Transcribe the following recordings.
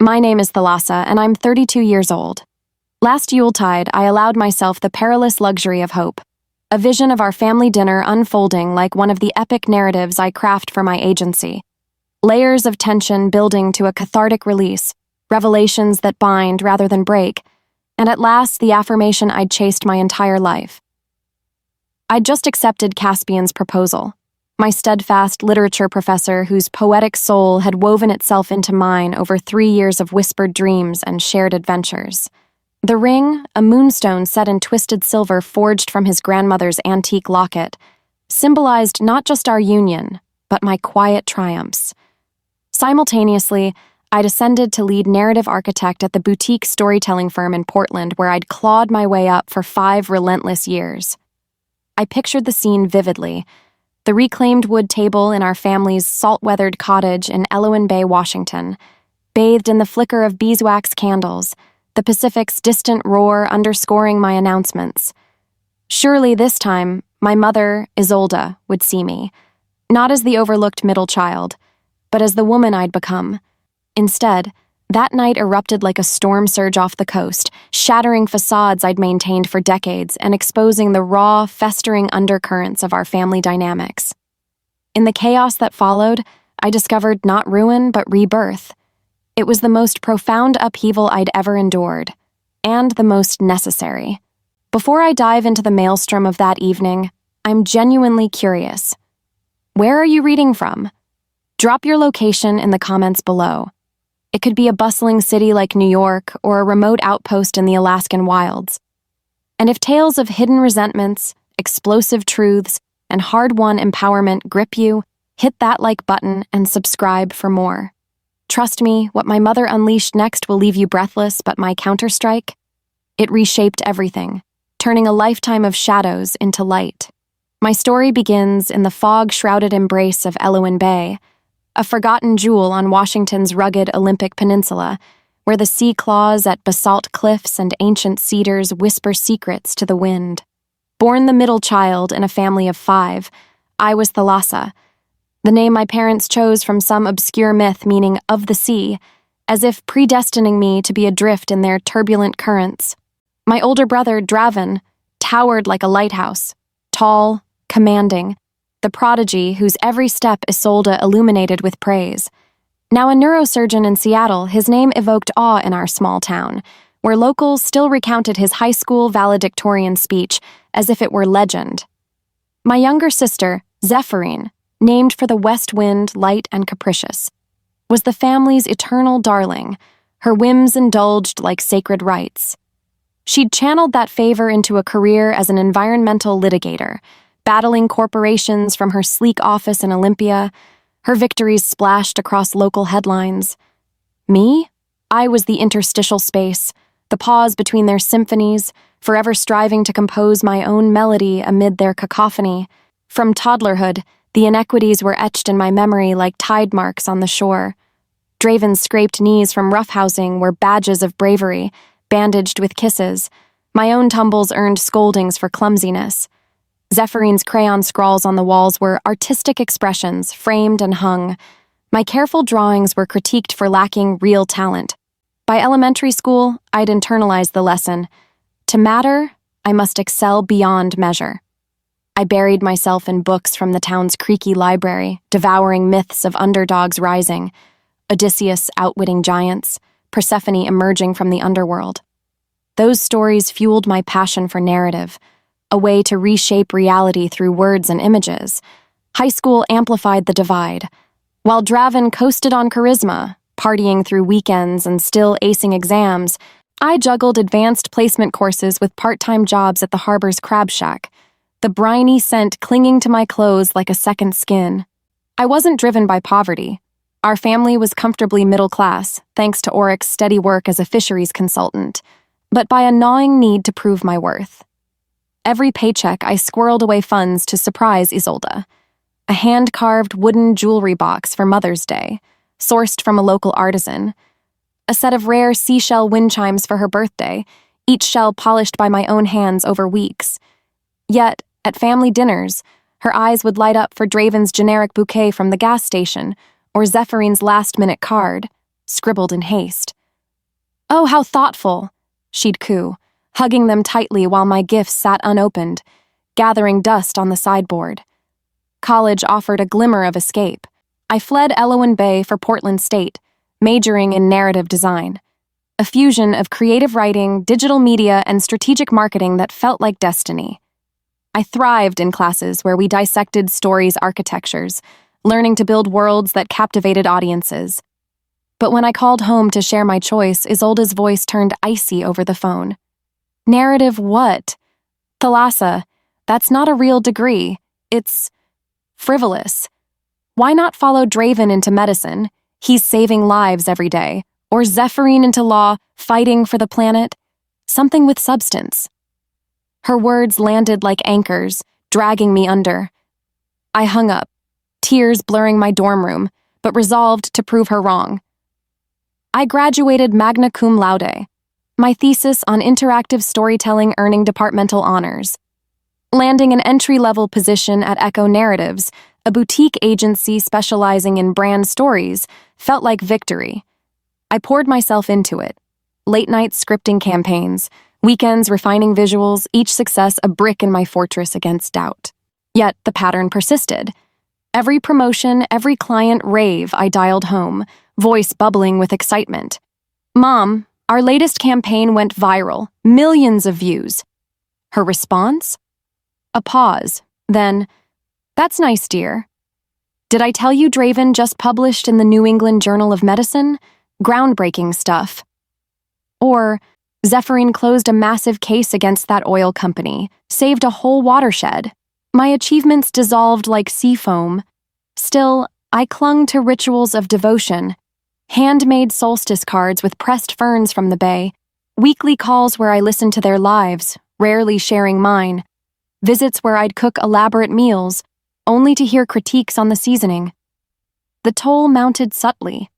My name is Thalassa, and I'm 32 years old. Last Yuletide, I allowed myself the perilous luxury of hope, a vision of our family dinner unfolding like one of the epic narratives I craft for my agency. Layers of tension building to a cathartic release, revelations that bind rather than break, and at last the affirmation I'd chased my entire life. I'd just accepted Caspian's proposal, my steadfast literature professor whose poetic soul had woven itself into mine over 3 years of whispered dreams and shared adventures. The ring, a moonstone set in twisted silver forged from his grandmother's antique locket, symbolized not just our union, but my quiet triumphs. Simultaneously, I'd ascended to lead narrative architect at the boutique storytelling firm in Portland where I'd clawed my way up for 5 relentless years. I pictured the scene vividly, the reclaimed wood table in our family's salt-weathered cottage in Elohim Bay, Washington, bathed in the flicker of beeswax candles, the Pacific's distant roar underscoring my announcements. Surely this time, my mother, Isolde, would see me, not as the overlooked middle child, but as the woman I'd become. Instead, that night erupted like a storm surge off the coast, shattering facades I'd maintained for decades and exposing the raw, festering undercurrents of our family dynamics. In the chaos that followed, I discovered not ruin but rebirth. It was the most profound upheaval I'd ever endured, and the most necessary. Before I dive into the maelstrom of that evening, I'm genuinely curious. Where are you reading from? Drop your location in the comments below. It could be a bustling city like New York or a remote outpost in the Alaskan wilds. And if tales of hidden resentments, explosive truths, and hard-won empowerment grip you, hit that like button and subscribe for more. Trust me, what my mother unleashed next will leave you breathless, but my counterstrike? It reshaped everything, turning a lifetime of shadows into light. My story begins in the fog-shrouded embrace of Elohim Bay, a forgotten jewel on Washington's rugged Olympic Peninsula, where the sea claws at basalt cliffs and ancient cedars whisper secrets to the wind. Born the middle child in a family of 5, I was Thalassa, the name my parents chose from some obscure myth meaning of the sea, as if predestining me to be adrift in their turbulent currents. My older brother, Draven, towered like a lighthouse, tall, commanding, the prodigy whose every step Isolde illuminated with praise. Now a neurosurgeon in Seattle, his name evoked awe in our small town, where locals still recounted his high school valedictorian speech as if it were legend. My younger sister, Zephyrine, named for the west wind light and capricious, was the family's eternal darling, her whims indulged like sacred rites. She'd channeled that favor into a career as an environmental litigator, battling corporations from her sleek office in Olympia, her victories splashed across local headlines. Me? I was the interstitial space, the pause between their symphonies, forever striving to compose my own melody amid their cacophony. From toddlerhood, the inequities were etched in my memory like tide marks on the shore. Draven's scraped knees from roughhousing were badges of bravery, bandaged with kisses. My own tumbles earned scoldings for clumsiness. Zephyrine's crayon scrawls on the walls were artistic expressions, framed and hung. My careful drawings were critiqued for lacking real talent. By elementary school, I'd internalized the lesson. To matter, I must excel beyond measure. I buried myself in books from the town's creaky library, devouring myths of underdogs rising, Odysseus outwitting giants, Persephone emerging from the underworld. Those stories fueled my passion for narrative, a way to reshape reality through words and images. High school amplified the divide. While Draven coasted on charisma, partying through weekends and still acing exams, I juggled advanced placement courses with part-time jobs at the harbor's crab shack, the briny scent clinging to my clothes like a second skin. I wasn't driven by poverty. Our family was comfortably middle class, thanks to Oric's steady work as a fisheries consultant, but by a gnawing need to prove my worth. Every paycheck, I squirreled away funds to surprise Isolde. A hand-carved wooden jewelry box for Mother's Day, sourced from a local artisan. A set of rare seashell wind chimes for her birthday, each shell polished by my own hands over weeks. Yet, at family dinners, her eyes would light up for Draven's generic bouquet from the gas station, or Zephyrines' last-minute card. scribbled in haste. "Oh, how thoughtful," she'd coo, hugging them tightly while my gifts sat unopened, gathering dust on the sideboard. College offered a glimmer of escape. I fled Elowan Bay for Portland State, majoring in narrative design, a fusion of creative writing, digital media, and strategic marketing that felt like destiny. I thrived in classes where we dissected stories' architectures, learning to build worlds that captivated audiences. But when I called home to share my choice, Isolde's voice turned icy over the phone. "Narrative what? Thalassa, that's not a real degree. It's frivolous. Why not follow Draven into medicine? He's saving lives every day. Or Zephyrin into law, fighting for the planet. Something with substance." Her words landed like anchors, dragging me under. I hung up, tears blurring my dorm room, but resolved to prove her wrong. I graduated magna cum laude, my thesis on interactive storytelling earning departmental honors. Landing an entry-level position at Echo Narratives, a boutique agency specializing in brand stories, felt like victory. I poured myself into it. Late nights scripting campaigns, weekends refining visuals, each success a brick in my fortress against doubt. Yet the pattern persisted. Every promotion, every client rave I dialed home, voice bubbling with excitement. "Mom, our latest campaign went viral, millions of views." Her response? A pause, then, "That's nice, dear. Did I tell you Draven just published in the New England Journal of Medicine? Groundbreaking stuff." Or, "Zephyrin closed a massive case against that oil company, saved a whole watershed. My achievements dissolved like sea foam. Still, I clung to rituals of devotion. Handmade solstice cards with pressed ferns from the bay, weekly calls where I listened to their lives, rarely sharing mine, visits where I'd cook elaborate meals, only to hear critiques on the seasoning. The toll mounted subtly.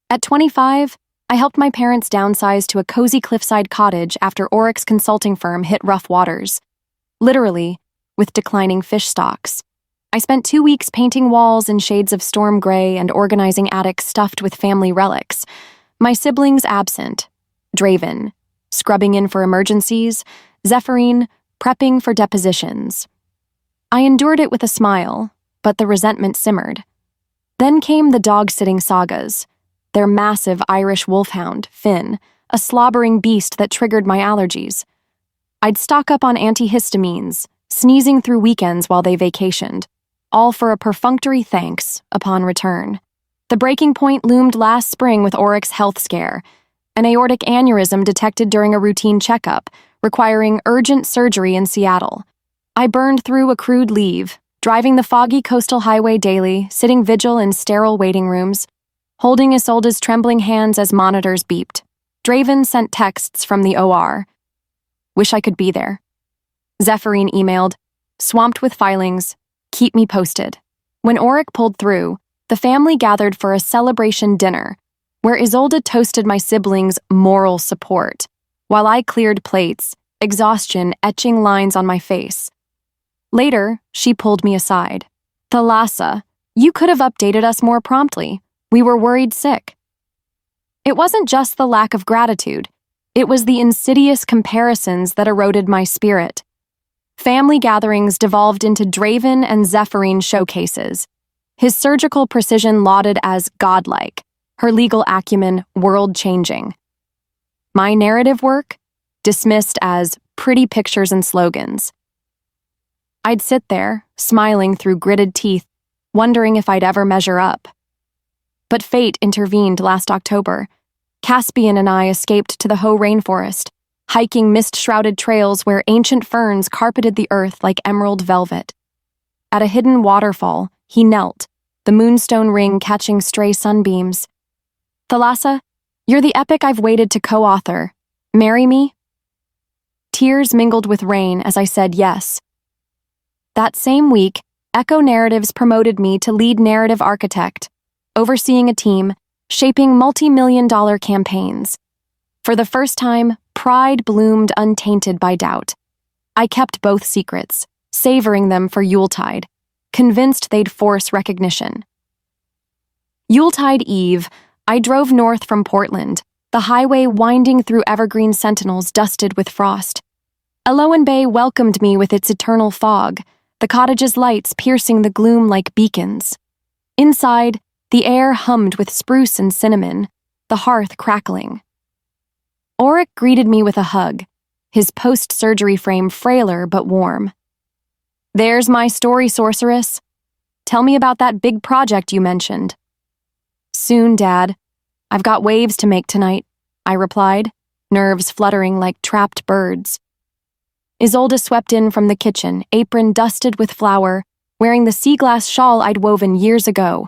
At 25, I helped my parents downsize to a cozy cliffside cottage after Oryx consulting firm hit rough waters. Literally, with declining fish stocks. I spent 2 weeks painting walls in shades of storm gray and organizing attics stuffed with family relics. My siblings absent. Draven, scrubbing in for emergencies. Zephyrin, prepping for depositions. I endured it with a smile, but the resentment simmered. Then came the dog-sitting sagas. Their massive Irish wolfhound, Finn, a slobbering beast that triggered my allergies. I'd stock up on antihistamines, sneezing through weekends while they vacationed, all for a perfunctory thanks upon return. The breaking point loomed last spring with Oryx health scare, an aortic aneurysm detected during a routine checkup, requiring urgent surgery in Seattle. I burned through accrued leave, driving the foggy coastal highway daily, sitting vigil in sterile waiting rooms, holding Isolde's trembling hands as monitors beeped. Draven sent texts from the OR. "Wish I could be there." Zephyrin emailed, "Swamped with filings. Keep me posted." When Oryx pulled through, the family gathered for a celebration dinner, where Isolde toasted my siblings' moral support, while I cleared plates, exhaustion etching lines on my face. Later, she pulled me aside. "Thalassa, you could have updated us more promptly. We were worried sick." It wasn't just the lack of gratitude. It was the insidious comparisons that eroded my spirit. Family gatherings devolved into Draven and Zephyrin showcases, his surgical precision lauded as godlike, her legal acumen world-changing. My narrative work, dismissed as pretty pictures and slogans. I'd sit there, smiling through gritted teeth, wondering if I'd ever measure up. But fate intervened last October. Caspian and I escaped to the Hoh rainforest, hiking mist-shrouded trails where ancient ferns carpeted the earth like emerald velvet. At a hidden waterfall, he knelt, the moonstone ring catching stray sunbeams. "Thalassa, you're the epic I've waited to co-author. Marry me?" Tears mingled with rain as I said yes. That same week, Echo Narratives promoted me to lead narrative architect, overseeing a team, shaping multi-million-dollar campaigns. For the first time, pride bloomed untainted by doubt. I kept both secrets, savoring them for Yuletide, convinced they'd force recognition. Yuletide Eve, I drove north from Portland, the highway winding through evergreen sentinels dusted with frost. Alohan Bay welcomed me with its eternal fog, the cottage's lights piercing the gloom like beacons. Inside, the air hummed with spruce and cinnamon, the hearth crackling. Auric greeted me with a hug, his post-surgery frame frailer but warm. "There's my story, sorceress. Tell me about that big project you mentioned." "Soon, Dad. I've got waves to make tonight," I replied, nerves fluttering like trapped birds. Isolde swept in from the kitchen, apron dusted with flour, wearing the sea glass shawl I'd woven years ago.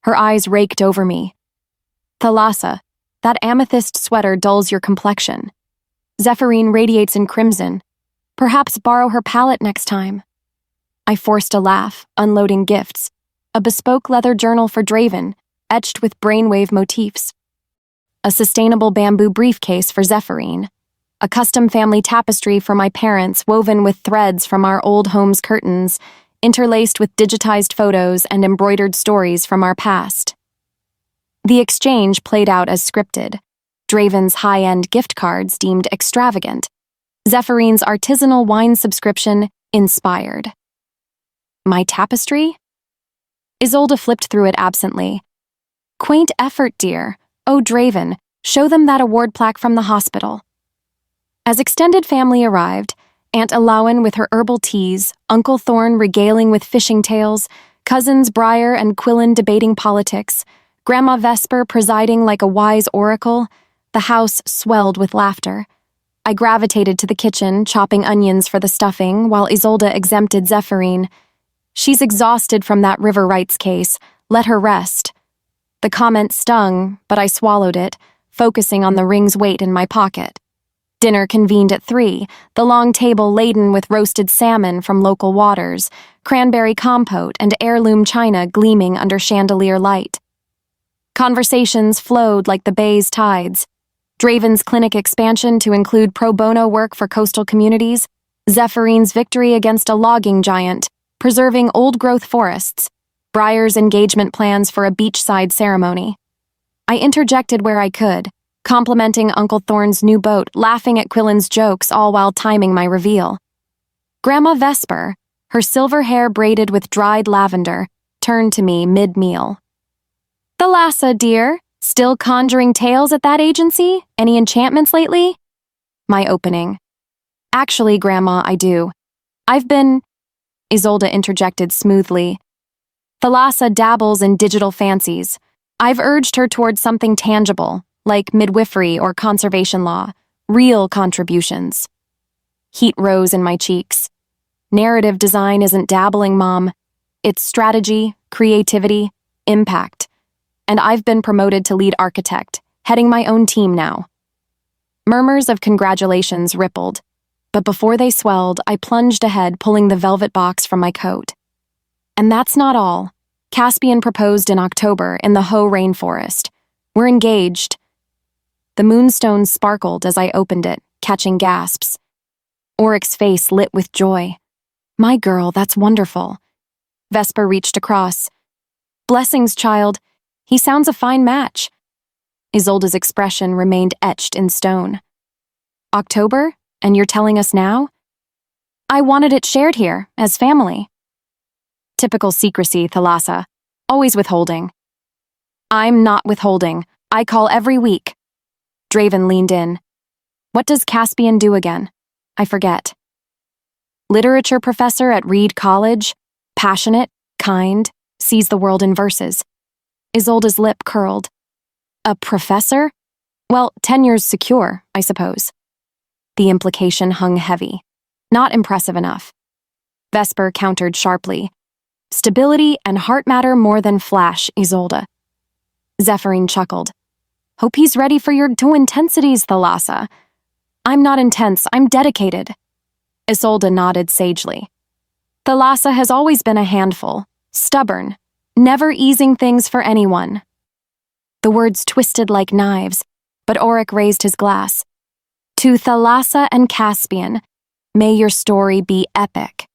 Her eyes raked over me. "Thalassa, that amethyst sweater dulls your complexion. Zephyrine radiates in crimson. Perhaps borrow her palette next time." I forced a laugh, unloading gifts. A bespoke leather journal for Draven, etched with brainwave motifs. A sustainable bamboo briefcase for Zephyrine. A custom family tapestry for my parents woven with threads from our old home's curtains, interlaced with digitized photos and embroidered stories from our past. The exchange played out as scripted. Draven's high-end gift cards deemed extravagant. Zephyrine's artisanal wine subscription inspired. My tapestry? Isolde flipped through it absently. "Quaint effort, dear. Oh, Draven, show them that award plaque from the hospital." As extended family arrived, Aunt Alohan with her herbal teas, Uncle Thorne regaling with fishing tales, cousins Briar and Quillen debating politics, Grandma Vesper presiding like a wise oracle, the house swelled with laughter. I gravitated to the kitchen, chopping onions for the stuffing, while Isolde exempted Zephyrine. "She's exhausted from that river rights case. Let her rest." The comment stung, but I swallowed it, focusing on the ring's weight in my pocket. Dinner convened at 3, the long table laden with roasted salmon from local waters, cranberry compote, and heirloom china gleaming under chandelier light. Conversations flowed like the bay's tides. Draven's clinic expansion to include pro bono work for coastal communities, Zephyrine's victory against a logging giant, preserving old-growth forests, Briar's engagement plans for a beachside ceremony. I interjected where I could, complimenting Uncle Thorne's new boat, laughing at Quillen's jokes, all while timing my reveal. Grandma Vesper, her silver hair braided with dried lavender, turned to me mid-meal. "Thalassa, dear, still conjuring tales at that agency? Any enchantments lately?" My opening. "Actually, Grandma, I do. I've been..." Isolde interjected smoothly. "Thalassa dabbles in digital fancies. I've urged her towards something tangible, like midwifery or conservation law, real contributions." Heat rose in my cheeks. Narrative design isn't dabbling, Mom. It's strategy, creativity, impact. And I've been promoted to lead architect, heading my own team now. Murmurs of congratulations rippled, but before they swelled, I plunged ahead, pulling the velvet box from my coat. And that's not all. Caspian proposed in October in the Ho rainforest. We're engaged. The moonstone sparkled as I opened it, catching gasps. Auric's face lit with joy. "My girl, that's wonderful." Vesper reached across. "Blessings, child. He sounds a fine match." Isolde's expression remained etched in stone. "October? And you're telling us now?" "I wanted it shared here, as family." Typical secrecy, Thalassa. Always withholding. "I'm not withholding. I call every week." Draven leaned in. "What does Caspian do again? I forget." "Literature professor at Reed College. Passionate, kind, sees the world in verses." Isolde's lip curled. "A professor? Well, tenure's secure, I suppose." The implication hung heavy. Not impressive enough. Vesper countered sharply. "Stability and heart matter more than flash, Isolde." Zephyrine chuckled. "Hope he's ready for your two intensities, Thalassa." "I'm not intense, I'm dedicated." Isolde nodded sagely. "Thalassa has always been a handful, stubborn, never easing things for anyone." The words twisted like knives, but Auric raised his glass. "To Thalassa and Caspian, may your story be epic."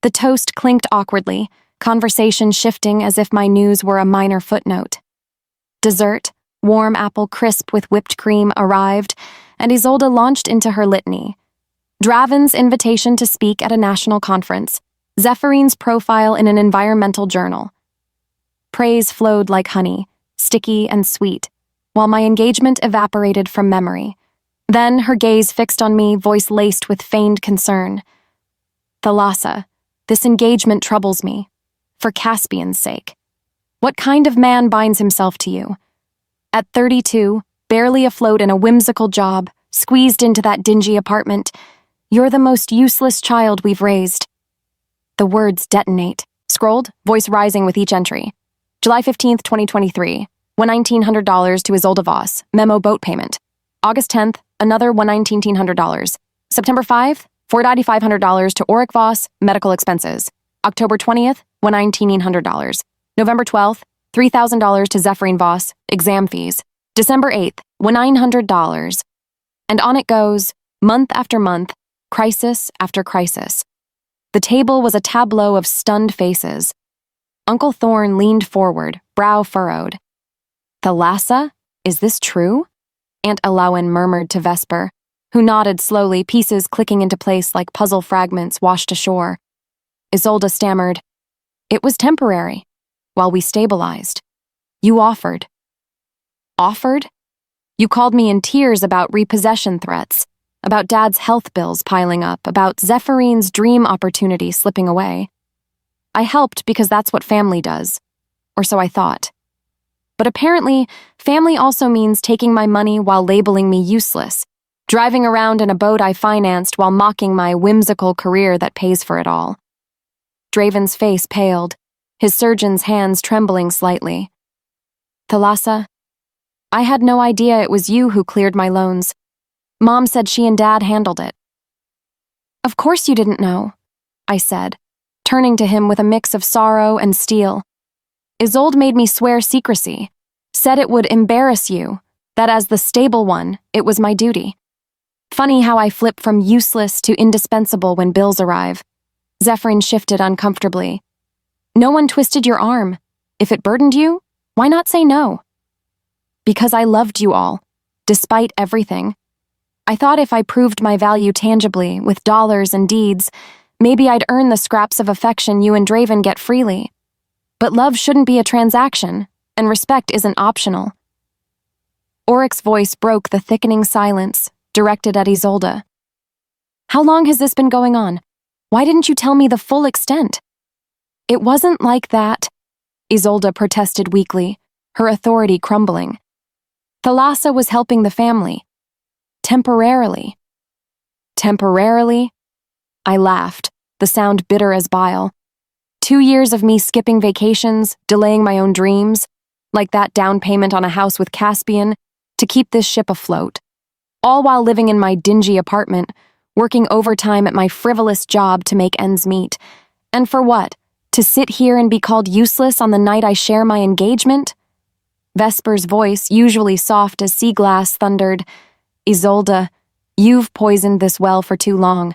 The toast clinked awkwardly, conversation shifting as if my news were a minor footnote. Dessert, warm apple crisp with whipped cream, arrived, and Isolde launched into her litany. Draven's invitation to speak at a national conference, Zephyrine profile in an environmental journal. Praise flowed like honey, sticky and sweet, while my engagement evaporated from memory. Then her gaze fixed on me, voice laced with feigned concern. Thalassa, this engagement troubles me, for Caspian's sake. What kind of man binds himself to you? At 32, barely afloat in a whimsical job, squeezed into that dingy apartment, you're the most useless child we've raised. The words detonate. Scrolled, voice rising with each entry. July 15th, 2023, $1,900 to Isolde Voss, memo boat payment. August 10th, another $1,900. September 5th, $4,500 to Auric Voss, medical expenses. October 20th, $1,900. November 12th, $3,000 to Zephyrine Voss, exam fees. December 8th, $900. And on it goes, month after month, crisis after crisis. The table was a tableau of stunned faces. Uncle Thorne leaned forward, brow furrowed. Thalassa, is this true? Aunt Alawen murmured to Vesper, who nodded slowly, pieces clicking into place like puzzle fragments washed ashore. Isolde stammered, "It was temporary, while we stabilized. You offered." Offered? You called me in tears about repossession threats, about Dad's health bills piling up, about Zephyrine dream opportunity slipping away. I helped because that's what family does, or so I thought. But apparently, family also means taking my money while labeling me useless, driving around in a boat I financed while mocking my whimsical career that pays for it all. Draven's face paled, his surgeon's hands trembling slightly. Thalassa, I had no idea it was you who cleared my loans. Mom said she and Dad handled it. Of course you didn't know, I said, turning to him with a mix of sorrow and steel. Isolde made me swear secrecy, said it would embarrass you, that as the stable one, it was my duty. Funny how I flip from useless to indispensable when bills arrive. Zephyrine shifted uncomfortably. No one twisted your arm. If it burdened you, why not say no? Because I loved you all, despite everything. I thought if I proved my value tangibly, with dollars and deeds, maybe I'd earn the scraps of affection you and Draven get freely. But love shouldn't be a transaction, and respect isn't optional. Auric's voice broke the thickening silence, directed at Isolde. How long has this been going on? Why didn't you tell me the full extent? It wasn't like that, Isolde protested weakly, her authority crumbling. Thalassa was helping the family. Temporarily. Temporarily? I laughed, the sound bitter as bile. 2 years of me skipping vacations, delaying my own dreams, like that down payment on a house with Caspian, to keep this ship afloat. All while living in my dingy apartment, working overtime at my frivolous job to make ends meet. And for what? To sit here and be called useless on the night I share my engagement? Vesper's voice, usually soft as sea glass, thundered, Isolde, you've poisoned this well for too long.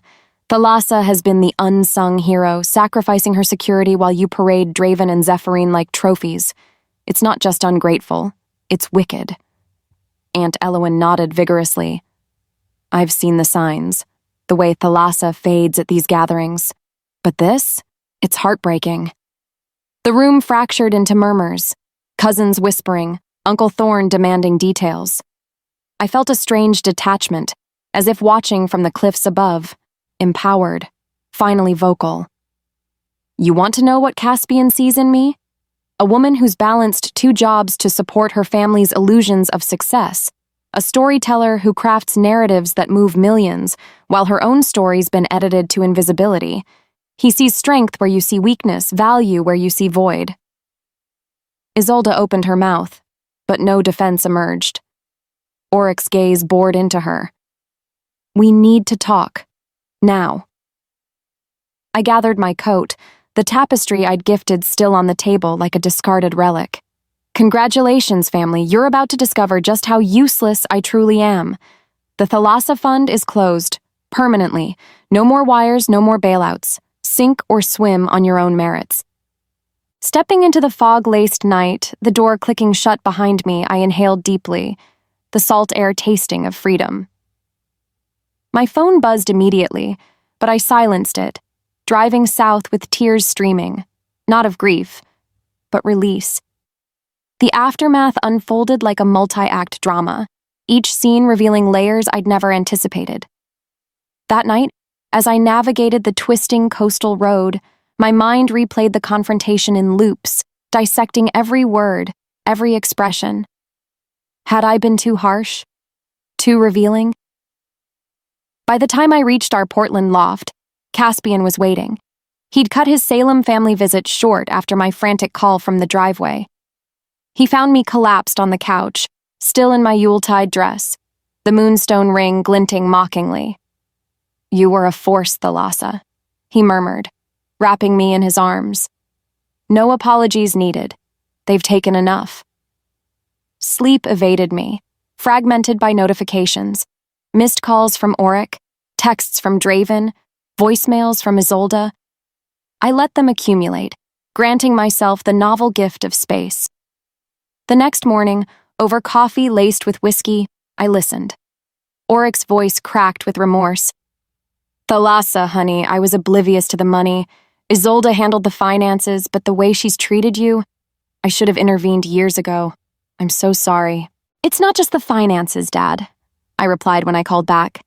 Thalassa has been the unsung hero, sacrificing her security while you parade Draven and Zephyrine like trophies. It's not just ungrateful, it's wicked. Aunt Elowen nodded vigorously. I've seen the signs, the way Thalassa fades at these gatherings. But this? It's heartbreaking. The room fractured into murmurs, cousins whispering, Uncle Thorne demanding details. I felt a strange detachment, as if watching from the cliffs above, empowered, finally vocal. You want to know what Caspian sees in me? A woman who's balanced 2 jobs to support her family's illusions of success, a storyteller who crafts narratives that move millions, while her own story's been edited to invisibility. He sees strength where you see weakness, value where you see void. Isolde opened her mouth, but no defense emerged. Auric's gaze bored into her. We need to talk. Now. I gathered my coat, the tapestry I'd gifted still on the table like a discarded relic. Congratulations, family, you're about to discover just how useless I truly am. The Thalassa Fund is closed, permanently. No more wires, no more bailouts. Sink or swim on your own merits. Stepping into the fog-laced night, the door clicking shut behind me, I inhaled deeply, the salt air tasting of freedom. My phone buzzed immediately, but I silenced it, driving south with tears streaming, not of grief, but release. The aftermath unfolded like a multi-act drama, each scene revealing layers I'd never anticipated. That night, as I navigated the twisting coastal road, my mind replayed the confrontation in loops, dissecting every word, every expression. Had I been too harsh? Too revealing? By the time I reached our Portland loft, Caspian was waiting. He'd cut his Salem family visit short after my frantic call from the driveway. He found me collapsed on the couch, still in my Yuletide dress, the moonstone ring glinting mockingly. "You were a force, Thalassa," he murmured, wrapping me in his arms. "No apologies needed. They've taken enough." Sleep evaded me, fragmented by notifications, missed calls from Auric, texts from Draven, voicemails from Isolde. I let them accumulate, granting myself the novel gift of space. The next morning, over coffee laced with whiskey, I listened. Auric's voice cracked with remorse. "Thalassa, honey, I was oblivious to the money. Isolde handled the finances, but the way she's treated you, I should have intervened years ago. I'm so sorry." "It's not just the finances, Dad," I replied when I called back.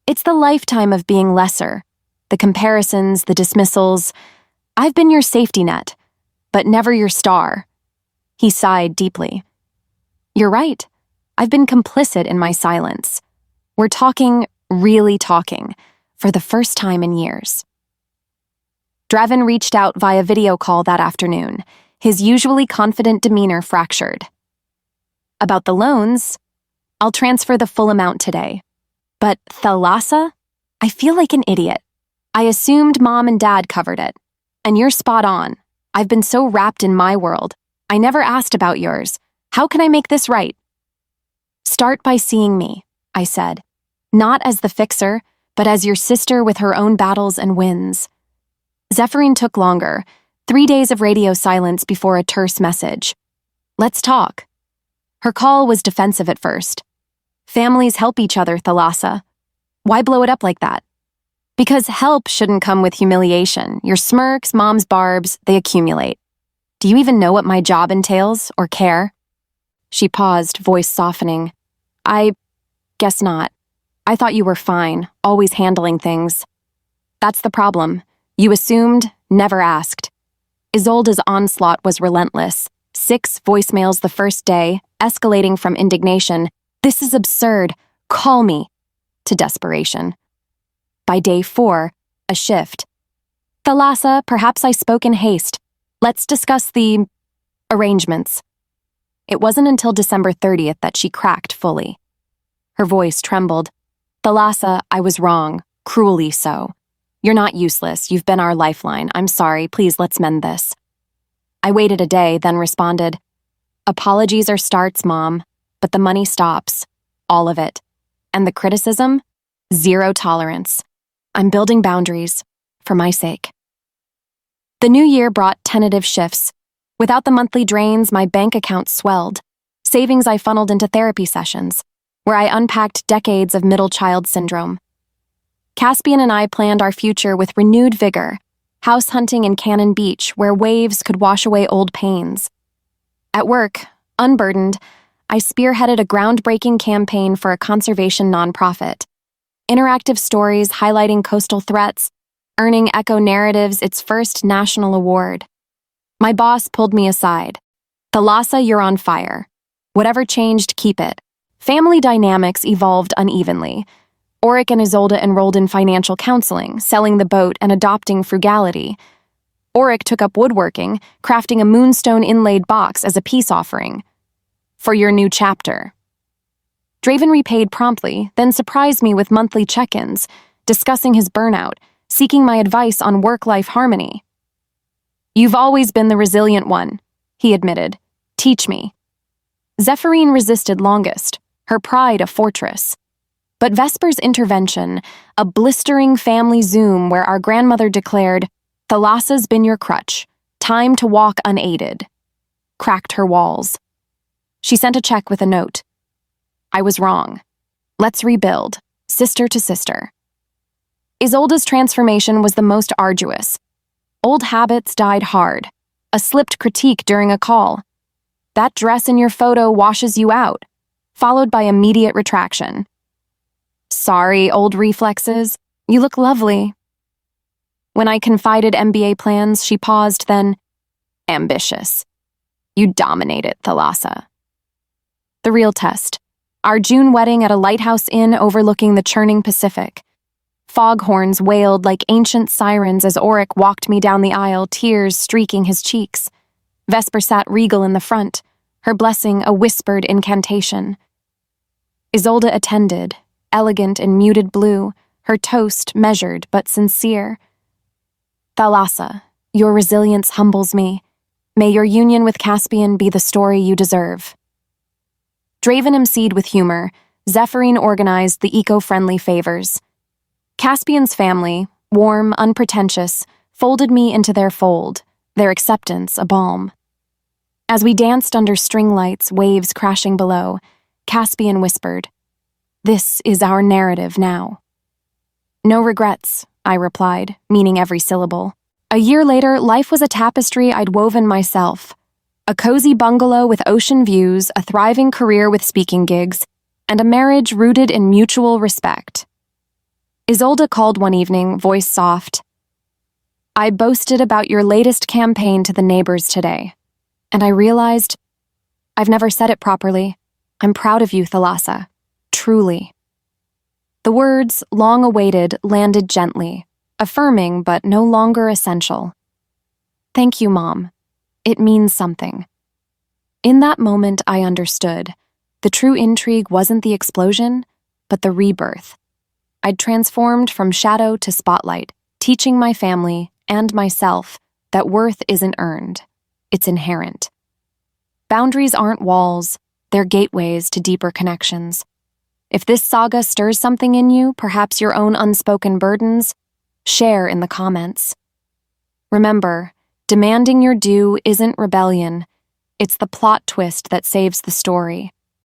"It's the lifetime of being lesser, the comparisons, the dismissals. I've been your safety net, but never your star." He sighed deeply. "You're right. I've been complicit in my silence. We're talking, really talking, for the first time in years." Draven reached out via video call that afternoon, his usually confident demeanor fractured. "About the loans, I'll transfer the full amount today. But Thalassa? I feel like an idiot. I assumed Mom and Dad covered it. And you're spot on. I've been so wrapped in my world. I never asked about yours. How can I make this right?" "Start by seeing me," I said. "Not as the fixer, but as your sister with her own battles and wins." Zephyrin took longer, 3 days of radio silence before a terse message. "Let's talk." Her call was defensive at first. "Families help each other, Thalassa. Why blow it up like that?" "Because help shouldn't come with humiliation. Your smirks, Mom's barbs, they accumulate. Do you even know what my job entails, or care?" She paused, voice softening. "I guess not. I thought you were fine, always handling things." "That's the problem. You assumed, never asked." Isolde's onslaught was relentless. 6 voicemails the first day, escalating from indignation, "This is absurd. Call me," to desperation. By day 4, a shift. "Thalassa, perhaps I spoke in haste. Let's discuss the arrangements." It wasn't until December 30th that she cracked fully. Her voice trembled. "Thalassa, I was wrong, cruelly so. You're not useless, you've been our lifeline. I'm sorry, please let's mend this." I waited a day, then responded, "Apologies are starts, Mom, but the money stops. All of it. And the criticism? Zero tolerance. I'm building boundaries, for my sake." The new year brought tentative shifts. Without the monthly drains, my bank account swelled. Savings I funneled into therapy sessions, where I unpacked decades of middle child syndrome. Caspian and I planned our future with renewed vigor, house hunting in Cannon Beach, where waves could wash away old pains. At work, unburdened, I spearheaded a groundbreaking campaign for a conservation nonprofit. Interactive stories highlighting coastal threats, earning Echo Narratives its first national award. My boss pulled me aside. "Thalassa, you're on fire. Whatever changed, keep it." Family dynamics evolved unevenly. Auric and Isolde enrolled in financial counseling, selling the boat and adopting frugality. Auric took up woodworking, crafting a moonstone inlaid box as a peace offering. "For your new chapter." Draven repaid promptly, then surprised me with monthly check-ins, discussing his burnout, seeking my advice on work-life harmony. "You've always been the resilient one," he admitted. "Teach me." Zephyrin resisted longest, her pride a fortress. But Vesper's intervention, a blistering family Zoom where our grandmother declared, "Thalassa's been your crutch. Time to walk unaided. Cracked her walls. She sent a check with a note. I was wrong. Let's rebuild, sister to sister. Isolde's transformation was the most arduous. Old habits died hard. A slipped critique during a call. That dress in your photo washes you out, followed by immediate retraction. Sorry, old reflexes. You look lovely. When I confided MBA plans, she paused, then, ambitious. You dominate it, Thalassa. The real test. Our June wedding at a lighthouse inn overlooking the churning Pacific. Foghorns wailed like ancient sirens as Auric walked me down the aisle, tears streaking his cheeks. Vesper sat regal in the front, her blessing a whispered incantation. Isolde attended, elegant in muted blue, her toast measured but sincere. Thalassa, your resilience humbles me. May your union with Caspian be the story you deserve. Draven emceed with humor. Zephyrine organized the eco-friendly favors. Caspian's family, warm, unpretentious, folded me into their fold, their acceptance a balm. As we danced under string lights, waves crashing below, Caspian whispered, "This is our narrative now." No regrets, I replied, meaning every syllable. A year later, life was a tapestry I'd woven myself. A cozy bungalow with ocean views, a thriving career with speaking gigs, and a marriage rooted in mutual respect. Isolde called one evening, voice soft. I boasted about your latest campaign to the neighbors today, and I realized I've never said it properly. I'm proud of you, Thalassa. Truly. The words, long awaited, landed gently, affirming but no longer essential. Thank you, Mom. It means something. In that moment, I understood. The true intrigue wasn't the explosion, but the rebirth. I'd transformed from shadow to spotlight, teaching my family and myself that worth isn't earned, it's inherent. Boundaries aren't walls, they're gateways to deeper connections. If this saga stirs something in you, perhaps your own unspoken burdens, share in the comments. Remember, demanding your due isn't rebellion, it's the plot twist that saves the story.